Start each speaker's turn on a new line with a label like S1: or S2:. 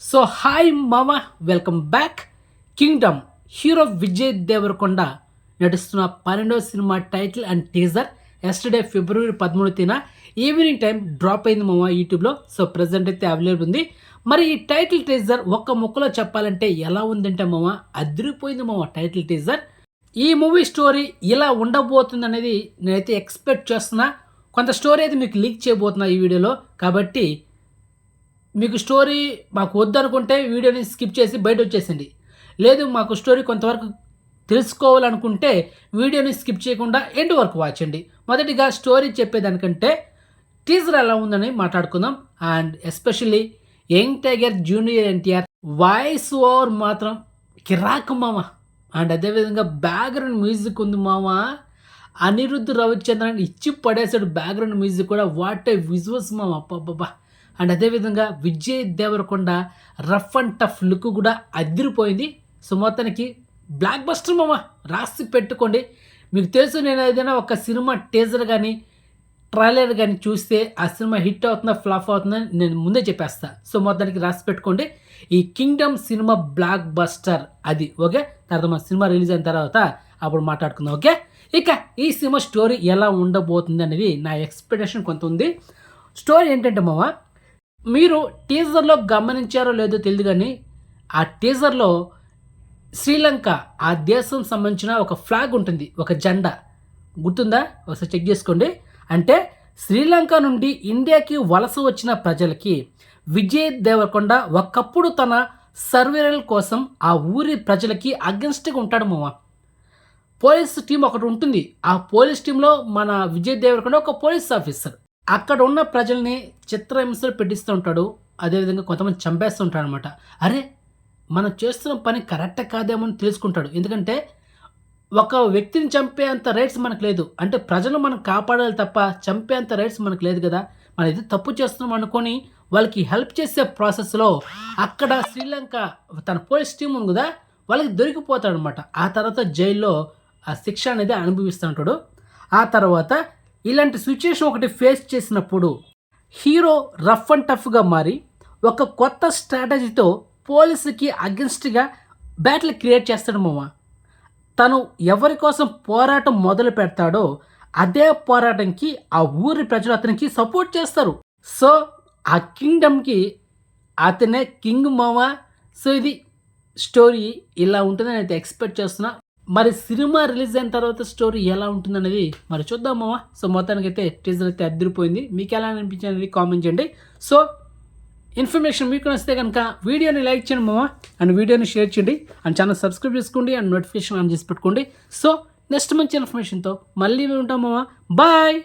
S1: So hi మామ, welcome back. Kingdom hero Vijay Deverakonda నటిస్తున్న 12వ సినిమా టైటిల్ అండ్ టీజర్ ఎస్టర్డే ఫిబ్రవరి 13న ఈవినింగ్ టైం డ్రాప్ అయింది మామ యూట్యూబ్లో. సో ప్రజెంట్ అయితే అవైలబుల్ ఉంది. మరి ఈ టైటిల్ టీజర్ ఒక్క ముక్కలో చెప్పాలంటే ఎలా ఉందంటే మామ, అదిరిపోయింది మామ టైటిల్ టీజర్. ఈ మూవీ స్టోరీ ఇలా ఉండబోతుంది అనేది నేనైతే ఎక్స్పెక్ట్ చేస్తున్నా. కొంత స్టోరీ అయితే మీకు లీక్ చేయబోతున్నా ఈ వీడియోలో. కాబట్టి మీకు స్టోరీ మాకు వద్దనుకుంటే వీడియోని స్కిప్ చేసి బయట వచ్చేసింది. లేదు మాకు స్టోరీ కొంతవరకు తెలుసుకోవాలనుకుంటే వీడియోని స్కిప్ చేయకుండా ఎండ్ వరకు వాచండి. మొదటిగా స్టోరీ చెప్పేదానికంటే టీజర్ ఎలా ఉందని మాట్లాడుకుందాం. And especially young tiger junior NTR voice over మాత్రం కిరాక్ మామ. అండ్ అదేవిధంగా బ్యాక్గ్రౌండ్ మ్యూజిక్ ఉంది మామ. అనిరుద్ధ్ రవిచంద్రన్ ఇచ్చి పడేసాడు బ్యాక్గ్రౌండ్ మ్యూజిక్ కూడా. వాట్ ఏ విజువల్స్ మామ, అబ్బబ్బా. అండ్ అదేవిధంగా Vijay Deverakonda rough and tough look కూడా అదిరిపోయింది. సో మొత్తానికి బ్లాక్ బస్టర్ మామ, రాసి పెట్టుకోండి. మీకు తెలుసు, నేను ఏదైనా ఒక సినిమా టీజర్ కానీ ట్రైలర్ కానీ చూస్తే ఆ సినిమా హిట్ అవుతుందా ఫ్లాప్ అవుతుందని నేను ముందే చెప్పేస్తా. సో మొత్తానికి రాసి పెట్టుకోండి. ఈ కింగ్డమ్ సినిమా బ్లాక్ బస్టర్ అది ఓకే. తర్వాత మన సినిమా రిలీజ్ అయిన తర్వాత అప్పుడు మాట్లాడుకుందాం ఓకే. ఇక ఈ సినిమా స్టోరీ ఎలా ఉండబోతుంది అనేది నా ఎక్స్పెక్టేషన్ కొంత ఉంది. స్టోరీ ఏంటంటే మామ, మీరు టీజర్లో గమనించారో లేదో తెలియదు కానీ ఆ టీజర్లో శ్రీలంక ఆ దేశం సంబంధించిన ఒక ఫ్లాగ్ ఉంటుంది, ఒక జెండా గుర్తుందా? ఒకసారి చెక్ చేసుకోండి. అంటే శ్రీలంక నుండి ఇండియాకి వలస వచ్చిన ప్రజలకి విజయ్ దేవరకొండ ఒకప్పుడు తన సర్వేరల్ కోసం ఆ ఊరి ప్రజలకి అగెన్స్ట్గా ఉంటాడు మామ. పోలీస్ టీం ఒకటి ఉంటుంది. ఆ పోలీస్ టీంలో మన విజయ్ దేవరకొండ ఒక పోలీస్ ఆఫీసర్. అక్కడ ఉన్న ప్రజల్ని చిత్రహింసలు పెట్టిస్తూ ఉంటాడు. అదేవిధంగా కొంతమంది చంపేస్తూ ఉంటాడు అనమాట. అరే మనం చేస్తున్న పని కరెక్ట్ కాదేమో అని తెలుసుకుంటాడు. ఎందుకంటే ఒక వ్యక్తిని చంపేంత రైట్స్ మనకు లేదు. అంటే ప్రజలు మనం కాపాడాలి తప్ప చంపేంత రైట్స్ మనకు లేదు కదా. మనం ఇది తప్పు చేస్తున్నాం అనుకొని వాళ్ళకి హెల్ప్ చేసే ప్రాసెస్లో అక్కడ శ్రీలంక తన పోలీస్ టీం ఉంది కదా, వాళ్ళకి దొరికిపోతాడు అనమాట. ఆ తర్వాత జైల్లో ఆ శిక్ష అనేది అనుభవిస్తూ ఉంటాడు. ఆ తర్వాత ఇలాంటి సిచ్యుయేషన్ ఒకటి ఫేస్ చేసినప్పుడు హీరో రఫ్ అండ్ టఫ్గా మారి ఒక కొత్త స్ట్రాటజీతో పోలీసుకి అగెన్స్ట్గా బ్యాటిల్ క్రియేట్ చేస్తాడు మామ. తను ఎవరి కోసం పోరాటం మొదలు పెడతాడో అదే పోరాటంకి ఆ ఊరి ప్రజలు అతనికి సపోర్ట్ చేస్తారు. సో ఆ కింగ్డమ్కి అతనే కింగ్ మామ. సో ఇది స్టోరీ ఇలా ఉంటుందని అయితే ఎక్స్పెక్ట్ చేస్తున్నా. మరి సినిమా రిలీజ్ అయిన తర్వాత స్టోరీ ఎలా ఉంటుందనేది మరి చూద్దాం మామ. సో మొత్తానికి అయితే టీజర్ అయితే అదిరిపోయింది. మీకు ఎలా అనిపించింది అనేది కామెంట్ చేయండి. సో ఇన్ఫర్మేషన్ మీకు నచ్చితే కనుక వీడియోని లైక్ చేయండి మామ, అండ్ వీడియోని షేర్ చేయండి, అండ్ ఛానల్ సబ్స్క్రైబ్ చేసుకోండి, అండ్ నోటిఫికేషన్ ఆన్ చేసి పెట్టుకోండి. సో నెక్స్ట్ మంచి ఇన్ఫర్మేషన్తో మళ్ళీ ఉంటాం మామ. బాయ్.